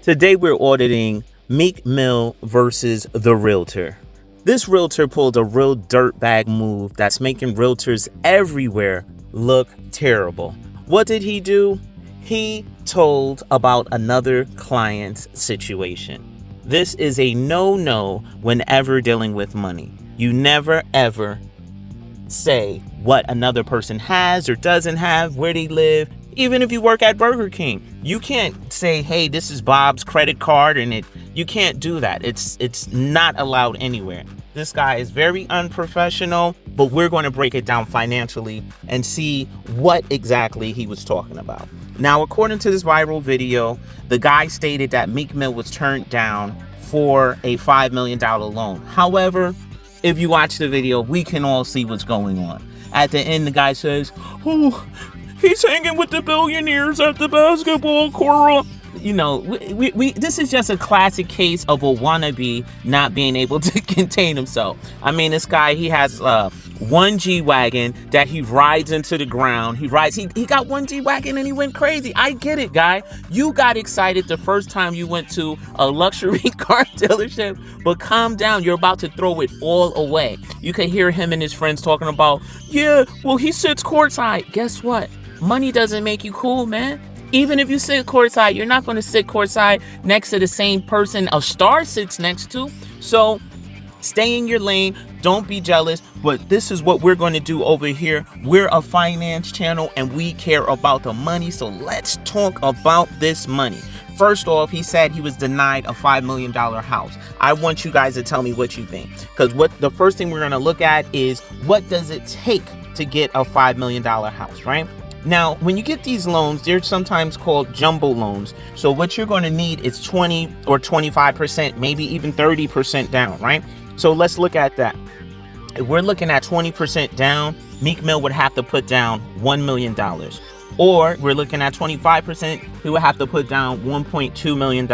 Today we're auditing Meek Mill versus the Realtor. This realtor pulled a real dirtbag move that's making realtors everywhere look terrible. What did he do? He told about another client's situation. This is a no-no whenever dealing with money. You never ever say what another person has or doesn't have, where they live. Even if you work at Burger King, you can't say, hey, this is Bob's credit card, and you can't do that. It's not allowed anywhere. This guy is very unprofessional, but we're going to break it down financially and see what exactly he was talking about. Now, according to this viral video, the guy stated that Meek Mill was turned down for a $5 million loan. However, if you watch the video, we can all see what's going on. At the end, the guy says, oh, he's hanging with the billionaires at the basketball court. You know, this is just a classic case of a wannabe not being able to contain himself. I mean, this guy, he has one G-Wagon that he rides into the ground. He got one G-Wagon and he went crazy. I get it, guy. You got excited the first time you went to a luxury car dealership, but calm down. You're about to throw it all away. You can hear him and his friends talking about, yeah, well, he sits courtside. Guess what? Money doesn't make you cool, man. Even if you sit courtside, you're not going to sit courtside next to the same person a star sits next to. So stay in your lane. Don't be jealous. But this is what we're going to do over here. We're a finance channel and we care about the money. So let's talk about this money. First off, he said he was denied a $5 million house. I want you guys to tell me what you think. Because the first thing we're going to look at is what does it take to get a $5 million house, right? Now, when you get these loans, they're sometimes called jumbo loans. So what you're going to need is 20 or 25%, maybe even 30% down, right? So let's look at that. If we're looking at 20% down, Meek Mill would have to put down $1 million. Or we're looking at 25%, he would have to put down $1.2 million.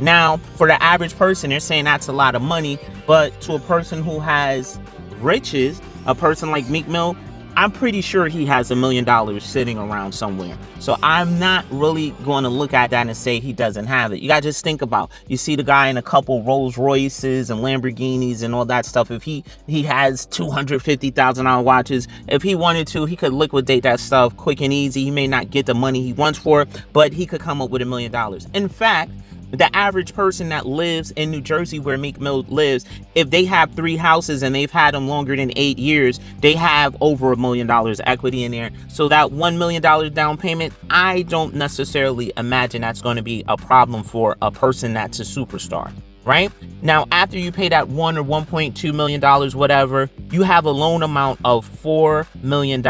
Now, for the average person, they're saying that's a lot of money. But to a person who has riches, a person like Meek Mill, I'm pretty sure he has $1 million sitting around somewhere. So I'm not really going to look at that and say he doesn't have it. You got to just think about, you see the guy in a couple Rolls Royces and Lamborghinis and all that stuff. If he has $250,000 watches, if he wanted to, he could liquidate that stuff quick and easy. He may not get the money he wants for it, but he could come up with $1 million. In fact, the average person that lives in New Jersey where Meek Mill lives, if they have 3 houses and they've had them longer than 8 years, they have over $1 million equity in there. So that $1 million down payment, I don't necessarily imagine that's going to be a problem for a person that's a superstar, right? Now, after you pay that $1 or $1.2 million, whatever, you have a loan amount of $4 million.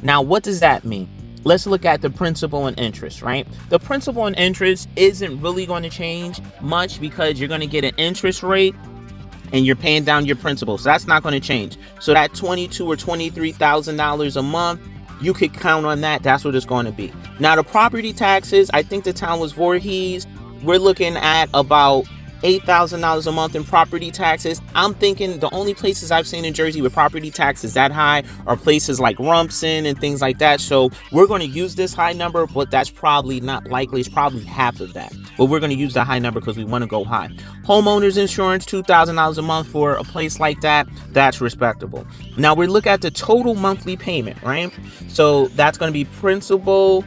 Now, what does that mean? Let's look at the principal and interest, right? The principal and interest isn't really going to change much because you're going to get an interest rate and you're paying down your principal. So that's not going to change. So that $22,000 or $23,000 a month, you could count on that. That's what it's going to be. Now, the property taxes, I think the town was Voorhees. We're looking at about $8,000 a month in property taxes. I'm thinking the only places I've seen in Jersey with property taxes that high are places like Rumson and things like that. So we're going to use this high number, but that's probably not likely. It's probably half of that. But we're going to use the high number because we want to go high. Homeowners insurance, $2,000 a month for a place like that. That's respectable. Now we look at the total monthly payment, right? So that's going to be principal,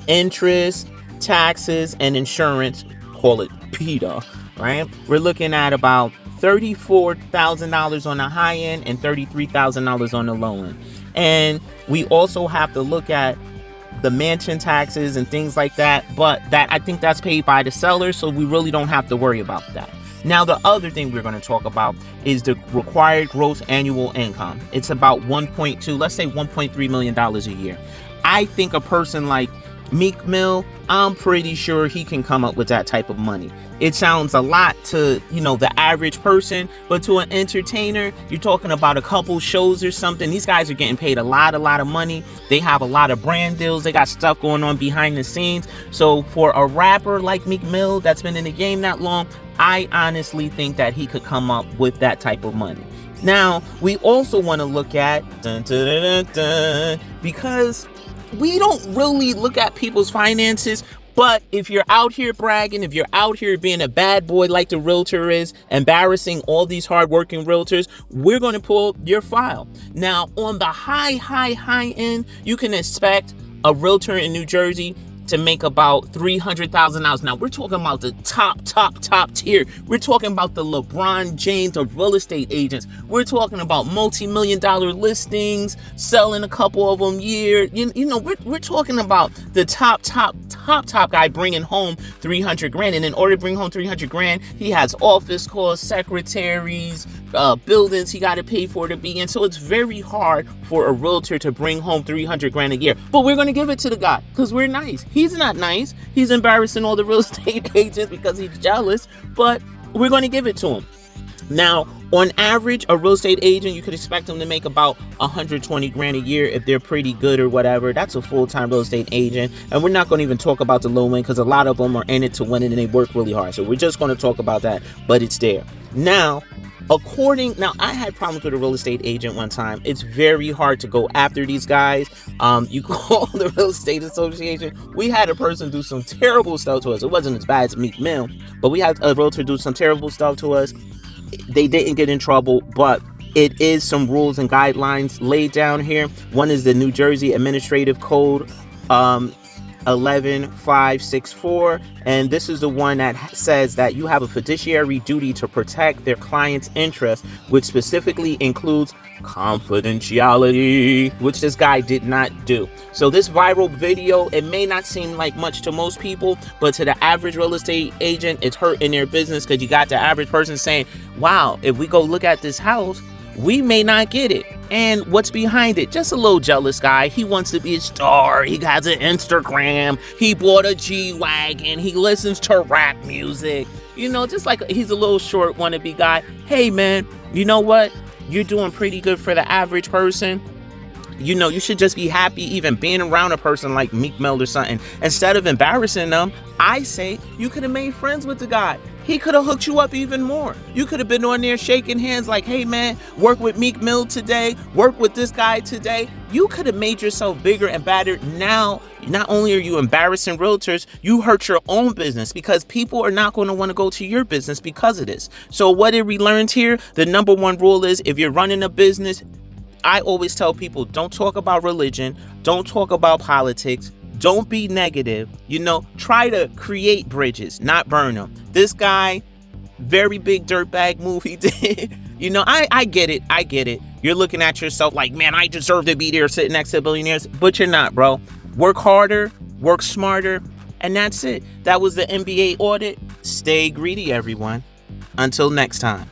interest, taxes, and insurance. Call it PETA, right? We're looking at about $34,000 on the high end and $33,000 on the low end. And we also have to look at the mansion taxes and things like that, but that I think that's paid by the seller, so we really don't have to worry about that. Now, the other thing we're going to talk about is the required gross annual income. It's about let's say $1.3 million a year. I think a person like Meek Mill, I'm pretty sure he can come up with that type of money. It sounds a lot to, the average person, but to an entertainer, you're talking about a couple shows or something. These guys are getting paid a lot of money. They have a lot of brand deals. They got stuff going on behind the scenes. So for a rapper like Meek Mill that's been in the game that long, I honestly think that he could come up with that type of money. Now, we also want to look at because we don't really look at people's finances. But if you're out here bragging, if you're out here being a bad boy like the realtor is, embarrassing all these hardworking realtors, we're going to pull your file. Now, on the high end, you can expect a realtor in New Jersey to make about $300,000. Now, we're talking about the top tier. We're talking about the LeBron James of real estate agents. We're talking about multi-million-dollar listings, selling a couple of them a year. You know, we're talking about the top guy bringing home 300 grand. And in order to bring home 300 grand, he has office costs, secretaries, buildings he got to pay for to be in. So it's very hard for a realtor to bring home 300 grand a year. But we're going to give it to the guy because we're nice. He's not nice. He's embarrassing all the real estate agents because he's jealous, but we're going to give it to him. Now, on average, a real estate agent, you could expect them to make about 120 grand a year if they're pretty good or whatever. That's a full-time real estate agent. And we're not going to even talk about the low end because a lot of them are in it to win it and they work really hard. So we're just going to talk about that, but it's there. Now, I had problems with a real estate agent one time. It's very hard to go after these guys. You call the real estate association. We had a person do some terrible stuff to us. It wasn't as bad as Meek Mill, but we had a realtor do some terrible stuff to us. They didn't get in trouble, but it is some rules and guidelines laid down here. One is the New Jersey Administrative Code 11564, and this is the one that says that you have a fiduciary duty to protect their client's interest, which specifically includes confidentiality, which this guy did not do. So this viral video, it may not seem like much to most people, but to the average real estate agent, it's hurting their business because you got the average person saying, wow, if we go look at this house, we may not get it. And what's behind it? Just a little jealous guy. He wants to be a star. He has an Instagram. He bought a G-Wagon. He listens to rap music. You know, just like he's a little short wannabe guy. Hey, man, you know what? You're doing pretty good for the average person. You know, you should just be happy even being around a person like Meek Mill or something. Instead of embarrassing them, I say you could have made friends with the guy. He could have hooked you up even more. You could have been on there shaking hands like, hey man, work with Meek Mill today, work with this guy today. You could have made yourself bigger and better. Now, not only are you embarrassing realtors, you hurt your own business because people are not going to want to go to your business because of this. So what did we learn here? The number one rule is if you're running a business, I always tell people, don't talk about religion, don't talk about politics, don't be negative, you know, try to create bridges, not burn them. This guy, very big dirtbag move he did. You know, I get it. You're looking at yourself like, man, I deserve to be there sitting next to billionaires, but you're not, bro. Work harder, work smarter, and that's it. That was the NBA audit. Stay greedy, everyone. Until next time.